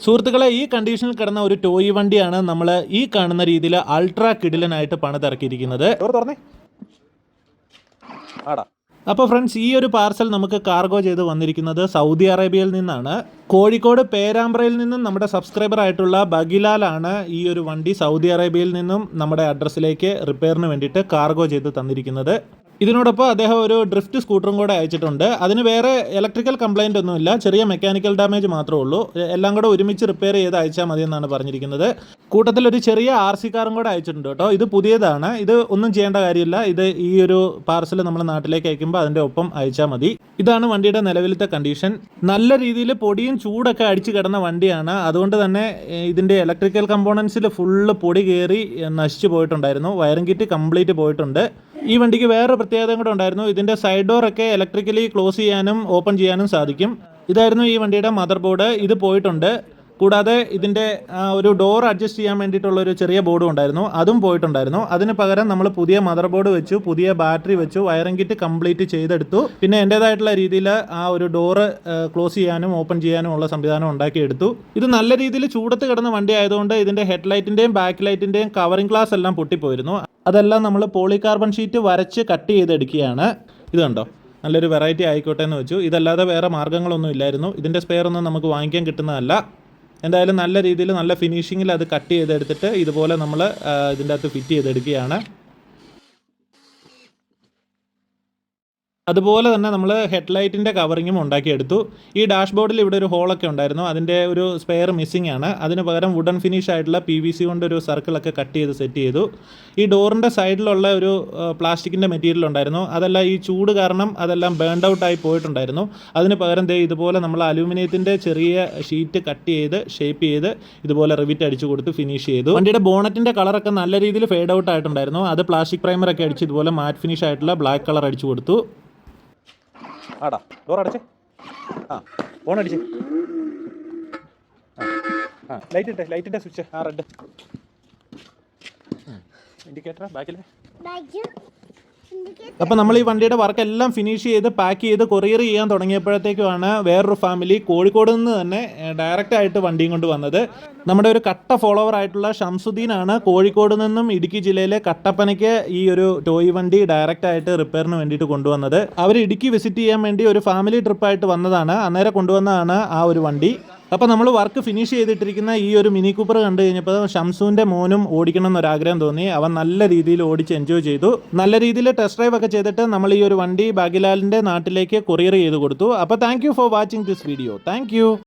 സുഹൃത്തുക്കളെ, ഈ കണ്ടീഷനിൽ കിടന്ന ഒരു ടോയ് വണ്ടിയാണ് നമ്മൾ ഈ കാണുന്ന രീതിയിൽ അൾട്രാ കിടിലനായിട്ട് പണിതിറക്കിയിരിക്കുന്നത്. അപ്പോൾ ഫ്രണ്ട്സ്, ഈ ഒരു പാർസൽ നമുക്ക് കാർഗോ ചെയ്ത് വന്നിരിക്കുന്നത് സൗദി അറേബ്യയിൽ നിന്നാണ്. കോഴിക്കോട് പേരാമ്പ്രയിൽ നിന്നും നമ്മുടെ സബ്സ്ക്രൈബർ ആയിട്ടുള്ള ബഗിലാലാണ് ഈ ഒരു വണ്ടി സൗദി അറേബ്യയിൽ നിന്നും നമ്മുടെ അഡ്രസ്സിലേക്ക് റിപ്പയറിന് വേണ്ടിയിട്ട് കാർഗോ ചെയ്ത് തന്നിരിക്കുന്നത്. ഇതിനോടൊപ്പം അദ്ദേഹം ഒരു ഡ്രിഫ്റ്റ് സ്കൂട്ടറും കൂടെ അയച്ചിട്ടുണ്ട്. അതിന് വേറെ ഇലക്ട്രിക്കൽ കംപ്ലൈൻ്റ് ഒന്നുമില്ല, ചെറിയ മെക്കാനിക്കൽ ഡാമേജ് മാത്രമേ ഉള്ളൂ. എല്ലാം കൂടെ ഒരുമിച്ച് റിപ്പയർ ചെയ്ത് അയച്ചാൽ മതി എന്നാണ് പറഞ്ഞിരിക്കുന്നത്. കൂട്ടത്തിൽ ഒരു ചെറിയ RC കാറും കൂടെ അയച്ചിട്ടുണ്ട് കേട്ടോ. ഇത് പുതിയതാണ്, ഇത് ഒന്നും ചെയ്യേണ്ട കാര്യമില്ല. ഇത് ഈ ഒരു പാർസൽ നമ്മൾ നാട്ടിലേക്ക് അയക്കുമ്പോൾ അതിൻ്റെ ഒപ്പം അയച്ചാൽ മതി. ഇതാണ് വണ്ടിയുടെ നിലവിലത്തെ കണ്ടീഷൻ. നല്ല രീതിയിൽ പൊടിയും ചൂടൊക്കെ അടിച്ച് കിടന്ന വണ്ടിയാണ്. അതുകൊണ്ട് തന്നെ ഇതിൻ്റെ ഇലക്ട്രിക്കൽ കമ്പോണൻസിൽ ഫുള്ള് പൊടി കയറി നശിച്ചു പോയിട്ടുണ്ടായിരുന്നു. വയറിംഗ് കിറ്റ് കംപ്ലീറ്റ് പോയിട്ടുണ്ട്. ഈ വണ്ടിക്ക് വേറൊരു പ്രത്യേകത കൂടെ ഉണ്ടായിരുന്നു. ഇതിൻ്റെ സൈഡ് ഡോറൊക്കെ ഇലക്ട്രിക്കലി ക്ലോസ് ചെയ്യാനും ഓപ്പൺ ചെയ്യാനും സാധിക്കും. ഇതായിരുന്നു ഈ വണ്ടിയുടെ മദർ ബോർഡ്. ഇത് പോയിട്ടുണ്ട്. കൂടാതെ ഇതിൻ്റെ ഒരു ഡോർ അഡ്ജസ്റ്റ് ചെയ്യാൻ വേണ്ടിയിട്ടുള്ളൊരു ചെറിയ ബോർഡും ഉണ്ടായിരുന്നു, അതും പോയിട്ടുണ്ടായിരുന്നു. അതിന് പകരം നമ്മൾ പുതിയ മദർ ബോർഡ് വെച്ചു, പുതിയ ബാറ്ററി വെച്ചു, വയറിംഗ് കിറ്റ് കംപ്ലീറ്റ് ചെയ്തെടുത്തു. പിന്നെ എൻ്റേതായിട്ടുള്ള രീതിയിൽ ആ ഒരു ഡോറ് ക്ലോസ് ചെയ്യാനും ഓപ്പൺ ചെയ്യാനും ഉള്ള സംവിധാനം ഉണ്ടാക്കിയെടുത്തു. ഇത് നല്ല രീതിയിൽ ചൂടത്ത് കിടന്ന വണ്ടി ആയതുകൊണ്ട് ഇതിൻ്റെ ഹെഡ്ലൈറ്റിൻ്റെയും ബാക്ക് ലൈറ്റിൻ്റെയും കവറിംഗ് ഗ്ലാസ് എല്ലാം പൊട്ടിപ്പോയിരുന്നു. അതെല്ലാം നമ്മൾ പോളികാർബൺ ഷീറ്റ് വരച്ച് കട്ട് ചെയ്തെടുക്കുകയാണ്. ഇത് കണ്ടോ, നല്ലൊരു വെറൈറ്റി ആയിക്കോട്ടെ എന്ന് വെച്ചു. ഇതല്ലാതെ വേറെ മാർഗ്ഗങ്ങളൊന്നും ഇല്ലായിരുന്നു. ഇതിൻ്റെ സ്പെയർ ഒന്നും നമുക്ക് വാങ്ങിക്കാൻ കിട്ടുന്നതല്ല. എന്തായാലും നല്ല രീതിയിൽ നല്ല ഫിനിഷിങ്ങിൽ അത് കട്ട് ചെയ്തെടുത്തിട്ട് ഇതുപോലെ നമ്മൾ ഇതിൻ്റെ അകത്ത് ഫിറ്റ് ചെയ്തെടുക്കുകയാണ്. അതുപോലെ തന്നെ നമ്മൾ ഹെഡ്ലൈറ്റിൻ്റെ കവറിങ്ങും ഉണ്ടാക്കിയെടുത്തു. ഈ ഡാഷ്ബോർഡിൽ ഇവിടെ ഒരു ഹോളൊക്കെ ഉണ്ടായിരുന്നു, അതിൻ്റെ ഒരു സ്പെയർ മിസ്സിംഗ് ആണ്. അതിന് പകരം വുഡൻ ഫിനിഷ് ആയിട്ടുള്ള PVC കൊണ്ട് ഒരു സർക്കിളൊക്കെ കട്ട് ചെയ്ത് സെറ്റ് ചെയ്തു. ഈ ഡോറിൻ്റെ സൈഡിലുള്ള ഒരു പ്ലാസ്റ്റിക്കിൻ്റെ മെറ്റീരിയൽ ഉണ്ടായിരുന്നു, അതെല്ലാം ഈ ചൂട് കാരണം അതെല്ലാം ബേൺഡ് ഔട്ട് ആയി പോയിട്ടുണ്ടായിരുന്നു. അതിന് പകരം ഇതുപോലെ നമ്മൾ അലൂമിനിയത്തിൻ്റെ ചെറിയ ഷീറ്റ് കട്ട് ചെയ്ത് ഷേപ്പ് ചെയ്ത് ഇതുപോലെ റിവിറ്റ് അടിച്ചു കൊടുത്ത് ഫിനിഷ് ചെയ്തു. വണ്ടിയുടെ ബോണറ്റിൻ്റെ കളറൊക്കെ നല്ല രീതിയിൽ ഫേഡ് ഔട്ട് ആയിട്ടുണ്ടായിരുന്നു. അത് പ്ലാസ്റ്റിക് പ്രൈമറൊക്കെ അടിച്ച് ഇതുപോലെ മാറ്റ് ഫിനിഷ് ആയിട്ടുള്ള ബ്ലാക്ക് കളർ അടിച്ചു കൊടുത്തു. ആടാ ഡോർ അടച്ചേ, ഫോൺ അടിച്ചേ, ലൈറ്റിൻ്റെ സ്വിച്ച് റെഡ് ഇൻഡിക്കേറ്റർ ബാക്കിലെ. അപ്പോൾ നമ്മൾ ഈ വണ്ടിയുടെ വർക്ക് എല്ലാം ഫിനിഷ് ചെയ്ത് പാക്ക് ചെയ്ത് കൊറിയർ ചെയ്യാൻ തുടങ്ങിയപ്പോഴത്തേക്കുമാണ് വേറൊരു ഫാമിലി കോഴിക്കോട് നിന്ന് തന്നെ ഡയറക്റ്റ് ആയിട്ട് വണ്ടിയും കൊണ്ട് വന്നത്. നമ്മുടെ ഒരു കട്ട ഫോളോവർ ആയിട്ടുള്ള ഷംസുദ്ദീനാണ് കോഴിക്കോട് നിന്നും ഇടുക്കി ജില്ലയിലെ കട്ടപ്പനയ്ക്ക് ഈ ഒരു ടോയ് വണ്ടി ഡയറക്റ്റ് ആയിട്ട് റിപ്പയറിന് വേണ്ടിയിട്ട് കൊണ്ടുവന്നത്. അവർ ഇടുക്കി വിസിറ്റ് ചെയ്യാൻ വേണ്ടി ഒരു ഫാമിലി ട്രിപ്പായിട്ട് വന്നതാണ്, അന്നേരം കൊണ്ടുവന്നതാണ് ആ ഒരു വണ്ടി. അപ്പോൾ നമ്മൾ വർക്ക് ഫിനിഷ് ചെയ്തിട്ടിരിക്കുന്ന ഈ ഒരു മിനി കൂപ്പർ കണ്ടു കഴിഞ്ഞപ്പോൾ ഷംസുവിൻ്റെ മോനും ഓടിക്കണം എന്നൊരാഗ്രഹം തോന്നി. അവൻ നല്ല രീതിയിൽ ഓടിച്ച് എൻജോയ് ചെയ്തു. നല്ല രീതിയിൽ ടെസ്റ്റ് ഡ്രൈവ് ഒക്കെ ചെയ്തിട്ട് നമ്മൾ ഈ ഒരു വണ്ടി ബാഗിലാലിൻ്റെ നാട്ടിലേക്ക് കൊറിയർ ചെയ്ത് കൊടുത്തു. അപ്പോൾ thank you for watching this video. Thank you.